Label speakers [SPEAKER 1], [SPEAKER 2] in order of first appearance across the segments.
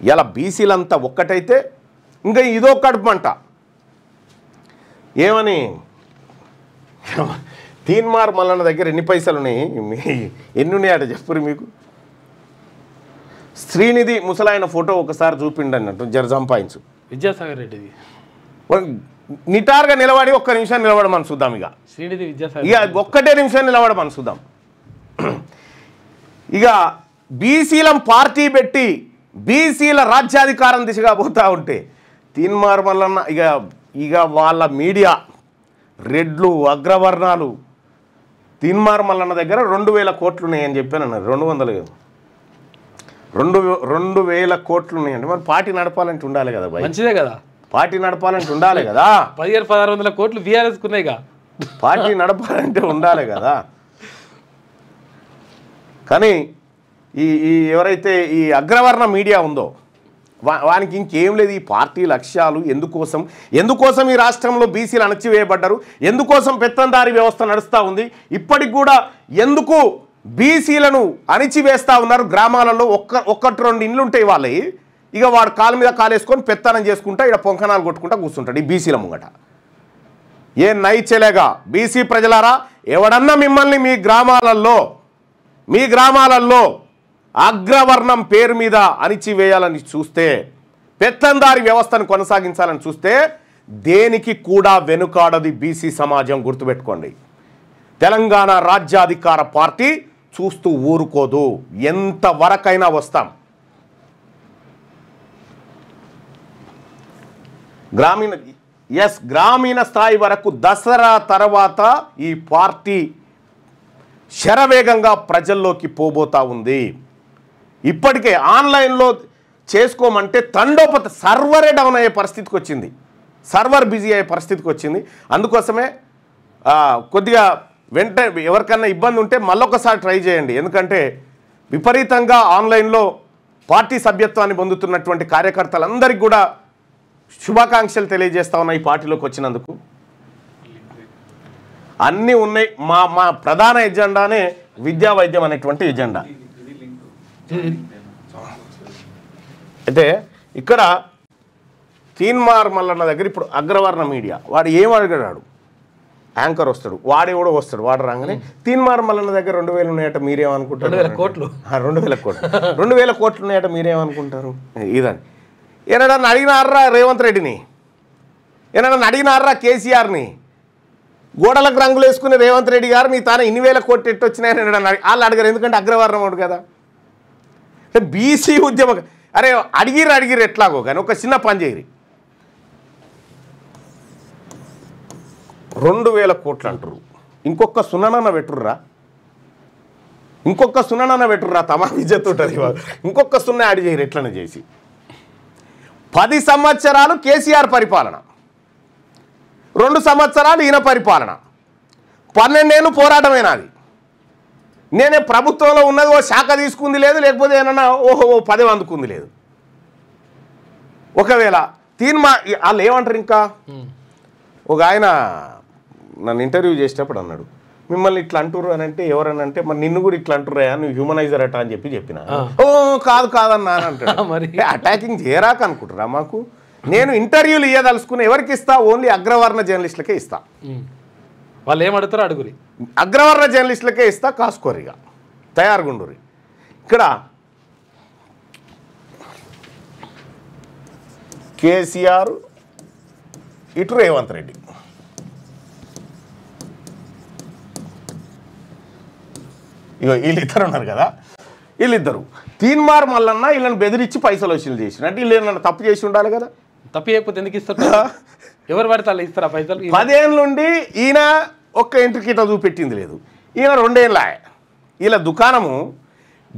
[SPEAKER 1] ఇలా బీసీలంతా ఒక్కటైతే ఇంకా ఇదో కడుపుమంట ఏమని తీన్మార్ మల్లన్న దగ్గర ఎన్ని పైసలు ఉన్నాయి ఎన్ని ఉన్నాయట చెప్పురు మీకు శ్రీనిధి ముసలాయన ఫోటో ఒకసారి చూపిండి అన్నట్టు జర సంపాదించు
[SPEAKER 2] విద్యాసాగర్ రెడ్డిది
[SPEAKER 1] నిటారుగా నిలబడి ఒక్క నిమిషం నిలబడమని చూద్దాం ఇక
[SPEAKER 2] శ్రీనిధి విద్యాసాగర్
[SPEAKER 1] ఇక ఒక్కటే నిమిషం నిలబడమని చూద్దాం ఇక బీసీలం పార్టీ పెట్టి బీసీల రాజ్యాధికారం దిశగా పోతూ ఉంటే తీన్మార్ మల్లన్న ఇక వాళ్ళ మీడియా రెడ్లు అగ్రవర్ణాలు తీన్మార్ మల్లన్న దగ్గర 2000 కోట్లు ఉన్నాయని చెప్పాను అన్నారు 200 కోట్లు ఉన్నాయండి మరి పార్టీ నడపాలంటే ఉండాలి కదా బాయ్
[SPEAKER 2] మంచిదే కదా
[SPEAKER 1] పార్టీ నడపాలంటే ఉండాలి కదా
[SPEAKER 2] 1500-1600 కోట్లు వీఆర్ఎస్ కున్నాయిగా
[SPEAKER 1] పార్టీ నడపాలంటే ఉండాలి కదా కానీ ఈ ఎవరైతే ఈ అగ్రవర్ణ మీడియా ఉందో వానికి ఇంకేం లేదు ఈ పార్టీ లక్ష్యాలు ఎందుకోసం ఈ రాష్ట్రంలో బీసీలు అణచివేయబడ్డారు ఎందుకోసం పెత్తందారీ వ్యవస్థ నడుస్తూ ఉంది ఇప్పటికి కూడా ఎందుకు బీసీలను అణిచివేస్తూ ఉన్నారు గ్రామాలలో ఒక్కటి 2 ఇండ్లు ఉంటాయి వాళ్ళవి ఇక వాడు కాలు మీద కాలేసుకొని పెత్తనం చేసుకుంటా ఇక్కడ పొంకనాలు కొట్టుకుంటా కూర్చుంటాడు ఈ బీసీల ముంగట ఏ నైచెలేగా బీసీ ప్రజలారా ఎవడన్నా మిమ్మల్ని మీ గ్రామాలలో అగ్రవర్ణం పేరు మీద అణిచివేయాలని చూస్తే పెత్తందారి వ్యవస్థను కొనసాగించాలని చూస్తే దేనికి కూడా వెనుకాడది బీసీ సమాజం గుర్తుపెట్టుకోండి తెలంగాణ రాజ్యాధికార పార్టీ చూస్తూ ఊరుకోదు ఎంతవరకైనా వస్తాం గ్రామీణ స్థాయి వరకు దసరా తర్వాత ఈ పార్టీ శరవేగంగా ప్రజల్లోకి పోబోతా ఉంది ఇప్పటికే ఆన్లైన్లో చేసుకోమంటే సర్వరే డౌన్ అయ్యే పరిస్థితికి వచ్చింది సర్వర్ బిజీ అయ్యే పరిస్థితికి వచ్చింది అందుకోసమే కొద్దిగా ఎవరికన్నా ఇబ్బంది ఉంటే మళ్ళొకసారి ట్రై చేయండి ఎందుకంటే విపరీతంగా ఆన్లైన్లో పార్టీ సభ్యత్వాన్ని పొందుతున్నటువంటి కార్యకర్తలందరికీ కూడా శుభాకాంక్షలు తెలియజేస్తా ఉన్నాయి ఈ పార్టీలోకి వచ్చినందుకు అన్నీ ఉన్నాయి మా ప్రధాన ఎజెండానే విద్యా వైద్యం అనేటువంటి ఎజెండా అయితే ఇక్కడ తీన్మార్ మల్లన్న దగ్గర ఇప్పుడు అగ్రవర్ణ మీడియా వాడు ఏం అడిగాడు యాంకర్ వస్తాడు వాడే కూడా వస్తాడు వాడు రాగానే తీన్మార్ మల్లన్న దగ్గర 2000 ఉన్నాయట మీరేమనుకుంటారు
[SPEAKER 2] 2000 కోట్లు
[SPEAKER 1] 2000 కోట్లు ఉన్నాయట మీరేమనుకుంటారు ఇదని ఏనాడన్నా అడిగినారా రేవంత్ రెడ్డిని ఏనాడన్నా అడిగినారా కేసీఆర్ని గోడలకు రంగులు వేసుకునే రేవంత్ రెడ్డి గారు నీ తాను 2,000 కోట్లు ఎట్టొచ్చినాయని వాళ్ళు అడిగారు ఎందుకంటే అగ్రవర్ణం వాడు కదా అంటే బీసీ ఉద్యమం అరే అడిగిరు ఎట్లాగో కానీ ఒక చిన్న పని చేయరు 2,000 కోట్లు అంటారు ఇంకొక సున్ననన్న పెట్టుర్రా తమా విద్యత్ ఉంటుంది ఇంకొక సున్నా యాడ్ చేయరు ఎట్లనే చేసి 10 సంవత్సరాలు కేసీఆర్ పరిపాలన 2 సంవత్సరాలు ఈయన పరిపాలన 12 ఏళ్ళు పోరాటమేనా అది నేనే ప్రభుత్వంలో ఉన్నది ఓ శాఖ తీసుకుంది లేదు లేకపోతే ఏమన్నా పదవి అందుకుంది లేదు ఒకవేళ వాళ్ళు ఏమంటారు ఇంకా ఒక ఆయన నన్ను ఇంటర్వ్యూ చేసేటప్పుడు అన్నాడు మిమ్మల్ని ఇట్లా అంటుర్రు అని అంటే ఎవరనంటే మరి నిన్ను కూడా ఇట్లా అంటుర్రా నువ్వు హ్యూమనైజర్ అట అని చెప్పిన కాదన్నా అని అంటాడు మరి అటాకింగ్ చేయరాక అనుకుంటారా మాకు నేను ఇంటర్వ్యూలు ఇవ్వదలుచుకుని ఎవరికి ఇస్తా ఓన్లీ అగ్రవర్ణ జర్నలిస్టులకే ఇస్తా
[SPEAKER 2] వాళ్ళు ఏమడుగుతారో అడుగురి
[SPEAKER 1] అగ్రవర్ణ జర్నలిస్టులకే ఇస్తా కాసుకోరిగా తయారుగుండురి ఇక్కడ కేసీఆర్ ఇటు రేవంత్ రెడ్డి ఇగో వీళ్ళిద్దరు ఉన్నారు కదా వీళ్ళిద్దరు తీన్మార్ మల్లన్న వీళ్ళని బెదిరించి పైసలు వసూలు చేసిన అంటే వీళ్ళు ఏమన్నా తప్పు చేసి ఉండాలి కదా
[SPEAKER 2] తప్పు చేయకపోతే ఎందుకు ఇస్తారు ఎవరు పడితే అలా ఇస్తారా పైసలు
[SPEAKER 1] 10 ఏళ్ళ నుండి ఈయన ఒక్క ఎంట్రీకిట చూపెట్టింది లేదు ఈయన 2 ఏళ్ళ వీళ్ళ దుకాణము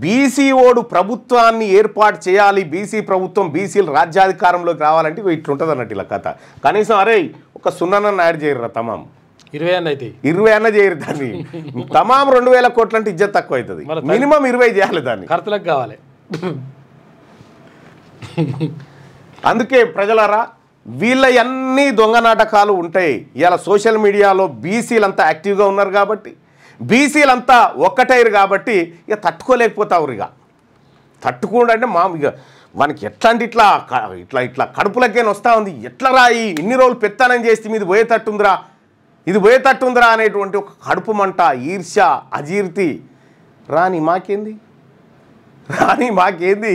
[SPEAKER 1] బీసీ ఓడు ప్రభుత్వాన్ని ఏర్పాటు చేయాలి బీసీ ప్రభుత్వం బీసీలు రాజ్యాధికారంలోకి రావాలంటే ఇట్లుంటుంది అన్నట్టు ఇలా కథ కనీసం అరే ఒక సున్నానన్న యాడ్ చేయరురా తమాం
[SPEAKER 2] 20 అన్న అయితే
[SPEAKER 1] 20 అన్న చేయరు దాన్ని తమాం 2,000 కోట్లు అంటే ఇజ్జత్ తక్కువ అవుతుంది మినిమం 20 చేయాలి దాన్ని
[SPEAKER 2] ఖర్చులకు కావాలి
[SPEAKER 1] అందుకే ప్రజలారా వీళ్ళ అన్ని దొంగ నాటకాలు ఉంటాయి ఇలా సోషల్ మీడియాలో బీసీలంతా యాక్టివ్గా ఉన్నారు కాబట్టి బీసీలంతా ఒక్కటైరు కాబట్టి ఇక తట్టుకోలేకపోతారు ఇక తట్టుకుంటే ఇక వానికి ఎట్లాంటి ఇట్లా ఇట్లా కడుపులకేం వస్తూ ఉంది, ఎట్లా రాయి ఇన్ని రోజులు పెత్తానం చేస్తే ఇది పోయేటట్టుందిరా అనేటువంటి ఒక కడుపు మంట, ఈర్ష్య, అజీర్తి. రాని మాకేంది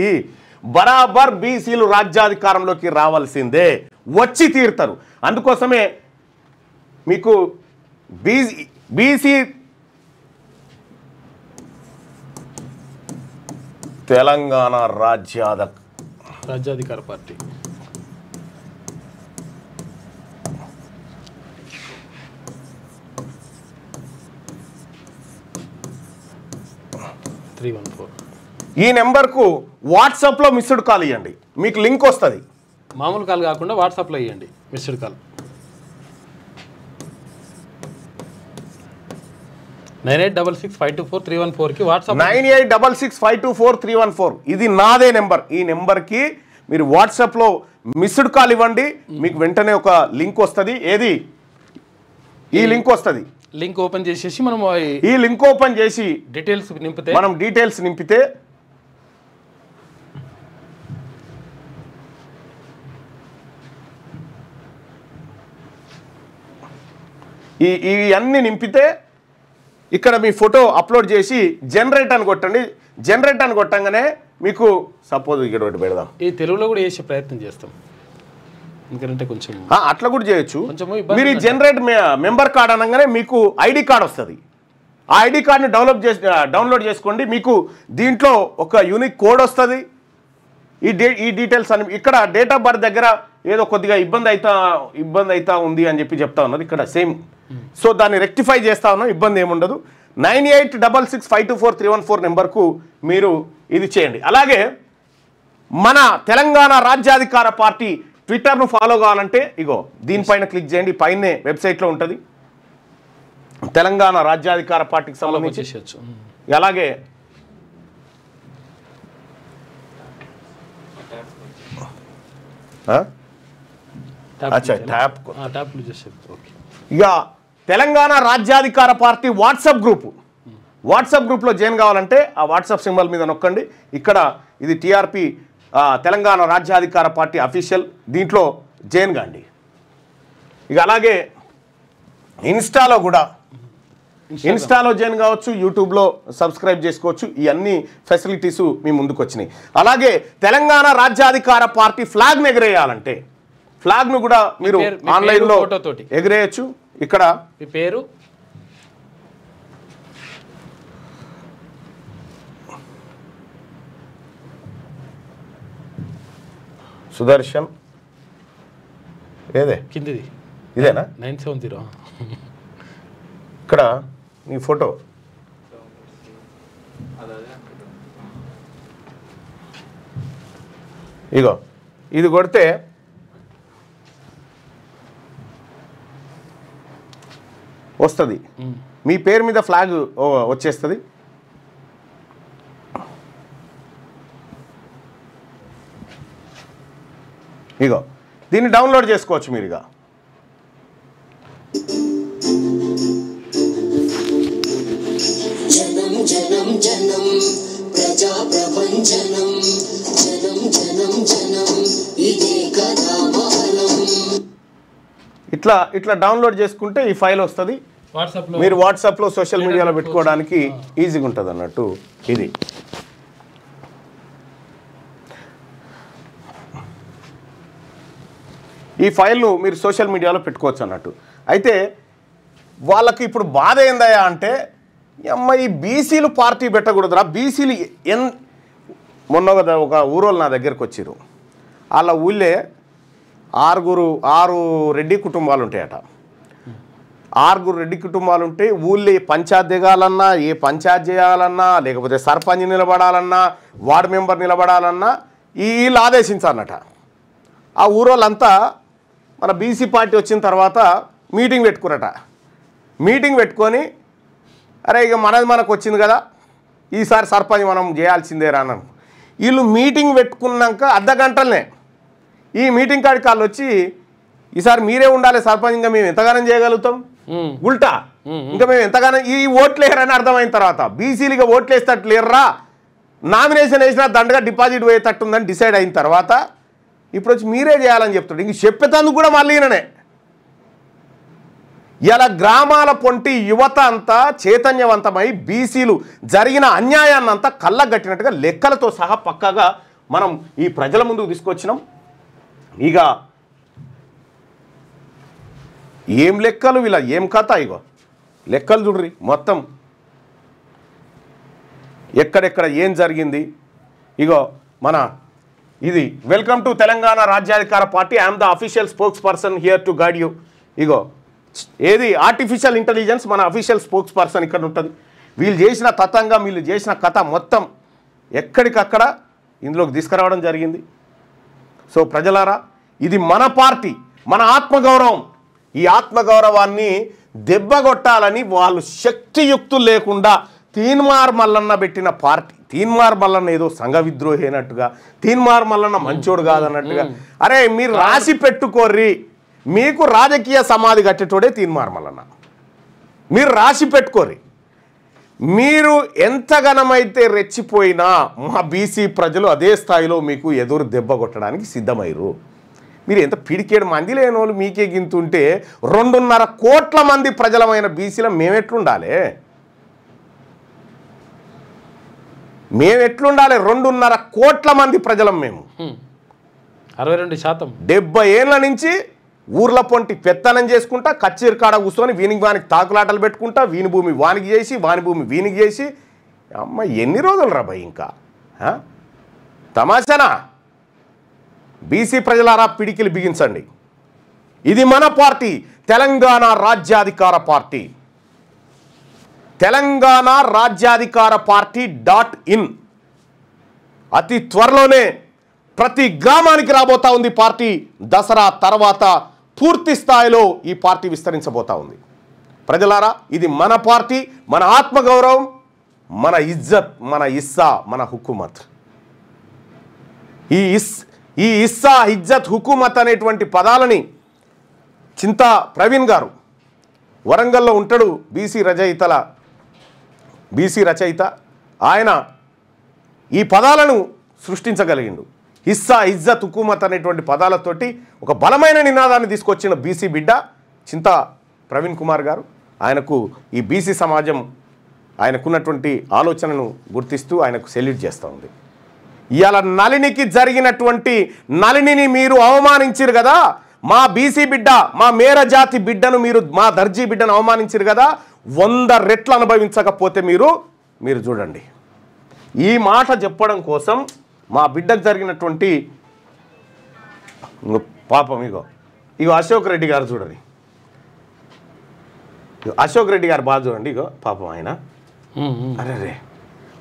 [SPEAKER 1] బరాబర్ బీసీలు రాజ్యాధికారంలోకి రావాల్సిందే, వచ్చి తీరుతారు. అందుకోసమే మీకు బీసీ తెలంగాణ
[SPEAKER 2] రాజ్యాధికార పార్టీ
[SPEAKER 1] ఈ నెంబర్కు వాట్సాప్లో మిస్డ్ కాల్ ఇవ్వండి, మీకు లింక్ వస్తుంది.
[SPEAKER 2] మామూలు కాల్ కాకుండా వాట్సాప్లో ఇవ్వండి మిస్డ్ కాల్. 9866524314కి వాట్సాప్
[SPEAKER 1] 9866524314 ఇది నాదే నెంబర్. ఈ నెంబర్కి మీరు వాట్సాప్లో మిస్డ్ కాల్ ఇవ్వండి, మీకు వెంటనే ఒక లింక్ వస్తుంది. ఏది ఈ లింక్ వస్తుంది,
[SPEAKER 2] లింక్ ఓపెన్ చేసేసి మనం
[SPEAKER 1] ఈ లింక్ ఓపెన్ చేసి
[SPEAKER 2] డీటెయిల్స్
[SPEAKER 1] నింపితే ఇవన్నీ నింపితే ఇక్కడ మీ ఫోటో అప్లోడ్ చేసి జనరేట్ అని కొట్టండి. జనరేట్ అని కొట్టంగానే మీకు సపోజ్ ఇక్కడ ఒకటి పెడదాం.
[SPEAKER 2] ఈ తెలుగులో కూడా చేసే ప్రయత్నం చేస్తాం, ఎందుకంటే కొంచెం
[SPEAKER 1] అట్లా కూడా చేయొచ్చు. మీరు ఈ జనరేట్ మెంబర్ కార్డ్ అనగానే మీకు ఐడి కార్డ్ వస్తుంది. ఆ ఐడి కార్డ్ని డౌన్లోడ్ చేసుకోండి. మీకు దీంట్లో ఒక యూనిక్ కోడ్ వస్తుంది. ఈ డీటెయిల్స్ అని ఇక్కడ డేట్ ఆఫ్ బర్త్ దగ్గర ఏదో కొద్దిగా ఇబ్బంది అవుతా ఉంది అని చెప్తా ఉన్నది ఇక్కడ సేమ్. సో దాన్ని రెక్టిఫై చేస్తా ఉన్నాం, ఇబ్బంది ఏముండదు. 9866524314 నెంబర్కు మీరు ఇది చేయండి. అలాగే మన తెలంగాణ రాజ్యాధికార పార్టీ ట్విట్టర్ను ఫాలో కావాలంటే ఇగో దీనిపైన క్లిక్ చేయండి, పైనే వెబ్సైట్లో ఉంటుంది. తెలంగాణ రాజ్యాధికార పార్టీకి సంబంధించి అలాగే ఇక తెలంగాణ రాజ్యాధికార పార్టీ వాట్సాప్ గ్రూప్లో జాయిన్ కావాలంటే ఆ వాట్సాప్ సింబల్ మీద నొక్కండి. ఇక్కడ ఇది TRP Telangana Rajyadhikara party official, దీంట్లో జాయిన్ కాండి. ఇక అలాగే ఇన్స్టాలో జాయిన్ కావచ్చు, యూట్యూబ్లో సబ్స్క్రైబ్ చేసుకోవచ్చు. ఈ అన్ని ఫెసిలిటీస్ మీ ముందుకు వచ్చినాయి. అలాగే తెలంగాణ రాజ్యాధికార పార్టీ ఫ్లాగ్ను ఎగరేయాలంటే ఫ్లాగ్ను కూడా మీరు ఆన్లైన్లో ఎగరేయచ్చు. ఇక్కడ
[SPEAKER 2] మీ పేరు,
[SPEAKER 1] సుదర్శన్, ఏదే
[SPEAKER 2] కిందిది
[SPEAKER 1] ఇదేనా
[SPEAKER 2] 970.
[SPEAKER 1] ఇక్కడ మీ ఫోటో, ఇగో ఇది కొడితే వస్తుంది, మీ పేరు మీద ఫ్లాగ్ వచ్చేస్తుంది. ఇగో దీన్ని డౌన్లోడ్ చేసుకోవచ్చు మీరు. ఇక ఇట్లా డౌన్లోడ్ చేసుకుంటే ఈ ఫైల్ వస్తుంది. మీరు వాట్సాప్లో సోషల్ మీడియాలో పెట్టుకోవడానికి ఈజీగా ఉంటుంది అన్నట్టు. ఇది ఈ ఫైల్ను మీరు సోషల్ మీడియాలో పెట్టుకోవచ్చు అన్నట్టు. అయితే వాళ్ళకి ఇప్పుడు బాధ ఏందయ్యా అంటే, అమ్మ ఈ బీసీలు పార్టీ పెట్టకూడదురా, బీసీలు మొన్న ఒక ఊరోళ్ళు నా దగ్గరకు వచ్చారు. వాళ్ళ ఊళ్ళే 6 రెడ్డి కుటుంబాలు ఉంటాయట. 6 రెడ్డి కుటుంబాలు ఉంటే ఊళ్ళో పంచాయత్ దిగాలన్నా, ఏ పంచాయత్ చేయాలన్నా, లేకపోతే సర్పంచ్ నిలబడాలన్నా, వార్డు మెంబర్ నిలబడాలన్నా వీళ్ళు ఆదేశించాలన్నట. ఆ ఊరోళ్ళంతా మన బీసీ పార్టీ వచ్చిన తర్వాత మీటింగ్ పెట్టుకురట. మీటింగ్ పెట్టుకొని అరే ఇక మనకు వచ్చింది కదా, ఈసారి సర్పంచ్ మనం చేయాల్సిందేరా అన్నాను. వీళ్ళు మీటింగ్ పెట్టుకున్నాక అర్ధగంటలనే ఈ మీటింగ్ కాడికి వాళ్ళు వచ్చి, ఈసారి మీరే ఉండాలి సర్పంచ్, ఇంకా మేము ఎంతగానం చేయగలుగుతాం, ఉల్టా ఇంకా మేము ఎంతగానో ఈ ఓట్లేరని అర్థమైన తర్వాత బీసీలుగా ఓట్లేస్తట్లేర్రా, నామినేషన్ వేసినా దండగా డిపాజిట్ పోయేటట్టుందని డిసైడ్ అయిన తర్వాత ఇప్పుడు వచ్చి మీరే చేయాలని చెప్తాడు. ఇంక చెప్పేటందుకు కూడా మళ్ళీ ఈయననే. ఇలా గ్రామాల పొంటి యువత అంతా చైతన్యవంతమై బీసీలు జరిగిన అన్యాయాన్నంతా కళ్ళగట్టినట్టుగా లెక్కలతో సహా పక్కాగా మనం ఈ ప్రజల ముందుకు తీసుకొచ్చినాం. ఇక ఏం లెక్కలు ఇలా ఏం కథ, ఇగో లెక్కలు చూడ్రి మొత్తం ఎక్కడెక్కడ ఏం జరిగింది. ఇగో మన ఇది welcome to Telangana Rajyadhikara party, I'm the official spokesperson here to guide you. ఇగో ఏది ఆర్టిఫిషియల్ ఇంటెలిజెన్స్ మన అఫీషియల్ స్పోక్స్ పర్సన్ ఇక్కడ ఉంటుంది. వీళ్ళు చేసిన తతంగం, వీళ్ళు చేసిన కథ మొత్తం ఎక్కడికక్కడ ఇందులోకి తీసుకురావడం జరిగింది. సో ప్రజలారా, ఇది మన పార్టీ, మన ఆత్మగౌరవం. ఈ ఆత్మగౌరవాన్ని దెబ్బగొట్టాలని వాళ్ళు శక్తియుక్తులు లేకుండా తీన్మార్ మల్లన్న పెట్టిన పార్టీ. తీన్మార్ మల్లన్న ఏదో సంఘ విద్రోహి అయినట్టుగా, తీన్మార్ మల్లన్న మంచోడు కాదన్నట్టుగా. అరే మీరు రాసి పెట్టుకోర్రి, మీకు రాజకీయ సమాధి కట్టేటోడే తీన్మార్ మల్లన్న. మీరు రాసి పెట్టుకోర్రి. మీరు ఎంతగనమైతే రెచ్చిపోయినా మా బీసీ ప్రజలు అదే స్థాయిలో మీకు ఎదురు దెబ్బ కొట్టడానికి సిద్ధమయ్యారు. మీరు ఎంత పిడికేడు మంది లేని వాళ్ళు మీకే గింతుంటే 2.5 కోట్ల మంది ప్రజలమైన బీసీలో మేమెట్లుండాలి? మేమెట్లుండాలి? 2.5 కోట్ల మంది ప్రజలం మేము.
[SPEAKER 2] 62%.
[SPEAKER 1] 70 ఏళ్ళ నుంచి ఊర్ల పొంటి పెత్తనం చేసుకుంటా, కచ్చేరి కాడ కూర్చొని వీనికి తాకులాటలు పెట్టుకుంటా, వీని భూమి వానికి చేసి, వాని భూమి వీనికి చేసి, అమ్మ ఎన్ని రోజులు రా భయ్ ఇంకా తమాషానా? బీసీ ప్రజలారా పిడికిలు బిగించండి. ఇది మన party, Telangana Rajyadhikara party. Telangana Rajyadhikara party .in. అతి త్వరలోనే ప్రతి గ్రామానికి రాబోతా ఉంది పార్టీ. దసరా తర్వాత పూర్తి స్థాయిలో ఈ పార్టీ విస్తరించబోతా ఉంది. ప్రజలారా, ఇది మన పార్టీ, మన ఆత్మగౌరవం, మన ఇజ్జత్, మన ఇస్సా, మన హుకుమత్. ఈ ఇస్సా, ఇజ్జత్, హుకుమత్ అనేటువంటి పదాలని చింతా ప్రవీణ్ గారు వరంగల్లో ఉంటాడు, బీసీ రచయిత. ఆయన ఈ పదాలను సృష్టించగలిగిండు. ఇస్సా, ఇజ్జత్, హుకుమత్ అనేటువంటి పదాలతోటి ఒక బలమైన నినాదాన్ని తీసుకొచ్చిన బీసీ బిడ్డ చింతా ప్రవీణ్ కుమార్ గారు. ఆయనకు ఈ బీసీ సమాజం ఆయనకున్నటువంటి ఆలోచనను గుర్తిస్తూ ఆయనకు సెల్యూట్ చేస్తూ ఉంది. ఇవాళ నళినికి జరిగినటువంటి నళినిని మీరు అవమానించారు కదా, మా బీసీ బిడ్డ, మా మేర జాతి బిడ్డను మీరు, మా దర్జీ బిడ్డను అవమానించారు కదా, 100 రెట్లు అనుభవించకపోతే మీరు చూడండి. ఈ మాట చెప్పడం కోసం మా బిడ్డకు జరిగినటువంటి పాపం ఇగో అశోక్ రెడ్డి గారు చూడండి. అశోక్ రెడ్డి గారు బాగా చూడండి. ఇగో పాపం ఆయన, అరే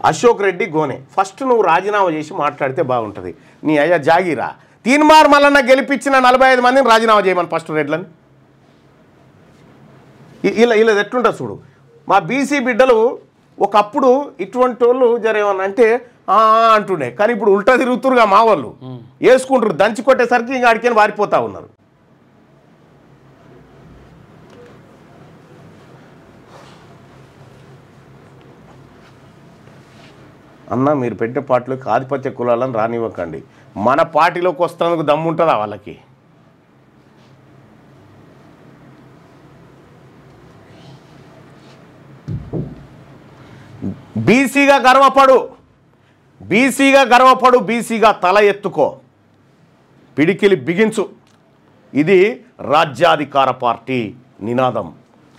[SPEAKER 1] అశోక్ రెడ్డి గోనే. ఫస్ట్ నువ్వు రాజీనామా చేసి మాట్లాడితే బాగుంటుంది. నీ అయ్యా జాగీరా, తీన్మార్ మల్లన్న గెలిపించిన 45 మందిని రాజీనామా చేయమని ఫస్ట్ రెడ్లని. ఇలా ఎట్లుంటుంది చూడు. మా బీసీ బిడ్డలు ఒకప్పుడు ఇటువంటి వాళ్ళు జరేమన్నా అంటే అంటుండే, కానీ ఇప్పుడు ఉల్టా తిరుగుతురుగా మా వాళ్ళు వేసుకుంటారు. దంచి కొట్టేసరికి ఇంకా అడికని వారిపోతా ఉన్నారు. అన్న మీరు పెట్టే పార్టీలోకి ఆధిపత్య కులాలను రానివ్వకండి. మన పార్టీలోకి వస్తున్నందుకు దమ్ము ఉంటుందా వాళ్ళకి? బీసీగా గర్వపడు, బీసీగా తల ఎత్తుకో, పిడికిలి బిగించు. ఇది రాజ్యాధికార పార్టీ నినాదం,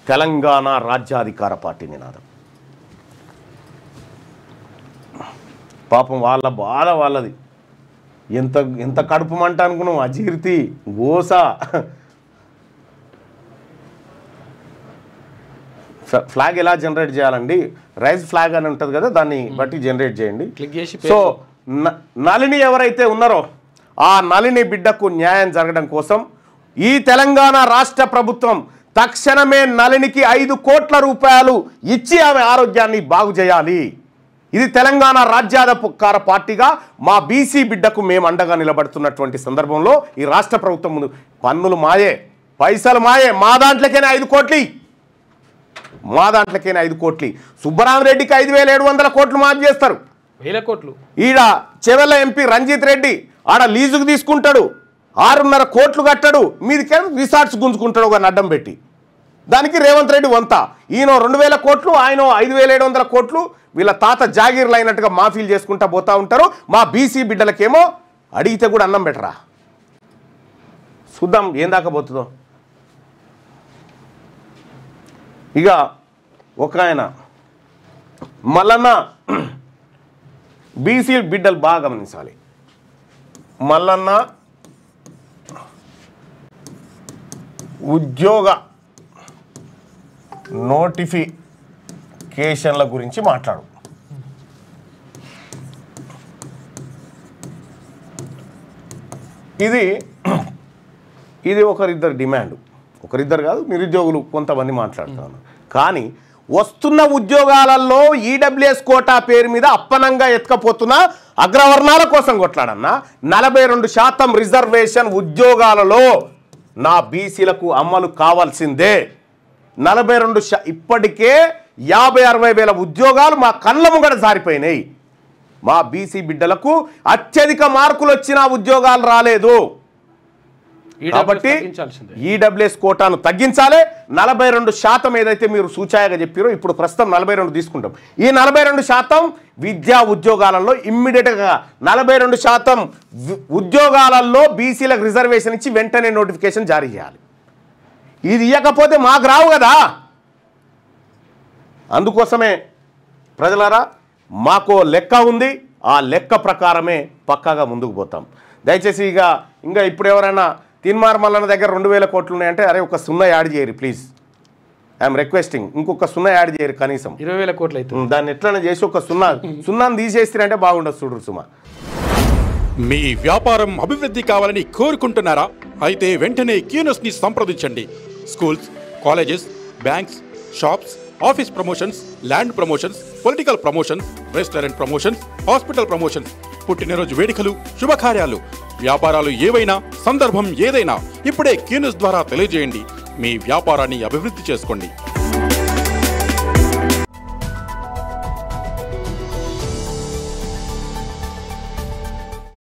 [SPEAKER 1] తెలంగాణ రాజ్యాధికార పార్టీ నినాదం. పాపం వాళ్ళ బాధ వాళ్ళది. ఎంత కడుపు మంట అనుకున్నాం, అజీర్తి, గోస. ఫ్లాగ్ ఎలా జనరేట్ చేయాలండి? రైజ్ ఫ్లాగ్ అని ఉంటుంది కదా, దాన్ని బట్టి జనరేట్ చేయండి. సో నళిని ఎవరైతే ఉన్నారో ఆ నళిని బిడ్డకు న్యాయం జరగడం కోసం ఈ తెలంగాణ రాష్ట్ర ప్రభుత్వం తక్షణమే నళినికి 5 కోట్ల రూపాయలు ఇచ్చి ఆమె ఆరోగ్యాన్ని బాగు చేయాలి. ఇది తెలంగాణ రాజ్యాధికార పార్టీగా మా బీసీ బిడ్డకు మేము అండగా నిలబడుతున్నటువంటి సందర్భంలో ఈ రాష్ట్ర ప్రభుత్వం ముందు పన్నులు మాయే, పైసలు మాయే, మా దాంట్లోకైనా 5 కోట్లు, మా దాంట్లోకైనా 5 కోట్లు. సుబ్బరామరెడ్డికి 5,700 కోట్లు మాఫీ చేస్తారు.
[SPEAKER 2] వేల కోట్లు.
[SPEAKER 1] ఈడ చెవెళ్ళ ఎంపీ రంజిత్ రెడ్డి ఆడ లీజుకు తీసుకుంటాడు, 6.5 కోట్లు కట్టాడు, మీదికే రిసార్ట్స్ గుంజుకుంటాడు ఒక అడ్డం పెట్టి. దానికి రేవంత్ రెడ్డి వంత, ఈయన 2,000 కోట్లు, ఆయన 5,700 కోట్లు, వీళ్ళ తాత జాగీర్లు అయినట్టుగా మాఫీలు చేసుకుంటా పోతా ఉంటారు. మా బీసీ బిడ్డలకేమో అడిగితే కూడా అన్నం పెట్టరా. చూద్దాం ఏం దాకా పోతుందో. ఇక ఒక ఆయన మల్లన్న బీసీ బిడ్డలు బాగా గమనించాలి. మల్లన్న ఉద్యోగ నోటిఫికేషన్ల గురించి మాట్లాడు. ఇది ఒకరిద్దరు డిమాండ్, ఒకరిద్దరు కాదు, నిరుద్యోగులు కొంతమంది మాట్లాడుతున్నారు. కానీ వస్తున్న ఉద్యోగాలలో ఈడబ్ల్యూఎస్ కోటా పేరు మీద అప్పనంగా ఎత్తుకపోతున్న అగ్రవర్ణాల కోసం కొట్లాడన్నా 42% రిజర్వేషన్ ఉద్యోగాలలో నా బీసీలకు అమలు కావాల్సిందే. 42 ఇప్పటికే 50-60 వేల ఉద్యోగాలు మా కళ్ళ ముంగడ జారిపోయినాయి. మా బీసీ బిడ్డలకు అత్యధిక మార్కులు వచ్చిన ఉద్యోగాలు రాలేదు. కాబట్టి ఈడబ్ల్యూఎస్ కోటాను తగ్గించాలి. 42% ఏదైతే మీరు సూచాయగా చెప్పారో ఇప్పుడు ప్రస్తుతం 42 తీసుకుంటాం. ఈ 42% విద్యా ఉద్యోగాలలో ఇమ్మీడియట్గా 42% ఉద్యోగాలలో బీసీలకు రిజర్వేషన్ ఇచ్చి వెంటనే నోటిఫికేషన్ జారీ చేయాలి. ఇది ఇవ్వకపోతే మాకు రావు కదా. అందుకోసమే ప్రజలారా మాకో లెక్క ఉంది, ఆ లెక్క ప్రకారమే పక్కాగా ముందుకు పోతాం. దయచేసి ఇంకా ఇప్పుడు ఎవరైనా తీన్మార్ మల్లన్న దగ్గర 2,000 కోట్లు ఉన్నాయంటే అరే ఒక 0 యాడ్ చేయరు ప్లీజ్, ఐఎమ్ రిక్వెస్టింగ్. ఇంకొక 0 యాడ్ చేయరు, కనీసం
[SPEAKER 2] 20,000 కోట్లు అయితే
[SPEAKER 1] దాన్ని ఎట్లనే చేసి ఒక 0 తీసేస్తారంటే బాగుండదు. చూడరు సుమా.
[SPEAKER 3] మీ వ్యాపారం అభివృద్ధి కావాలని కోరుకుంటున్నారా? అయితే వెంటనే క్యూనస్ని సంప్రదించండి. Schools, colleges, banks, shops, office promotions, land promotions, political promotions, restaurant promotions, hospital promotions, పుట్టినరోజు వేడుకలు, శుభకార్యాలు, వ్యాపారాలు ఏవైనా, సందర్భం ఏదైనా ఇప్పుడే క్యూనస్ ద్వారా తెలియజేయండి. మీ వ్యాపారాన్ని అభివృద్ధి చేసుకోండి.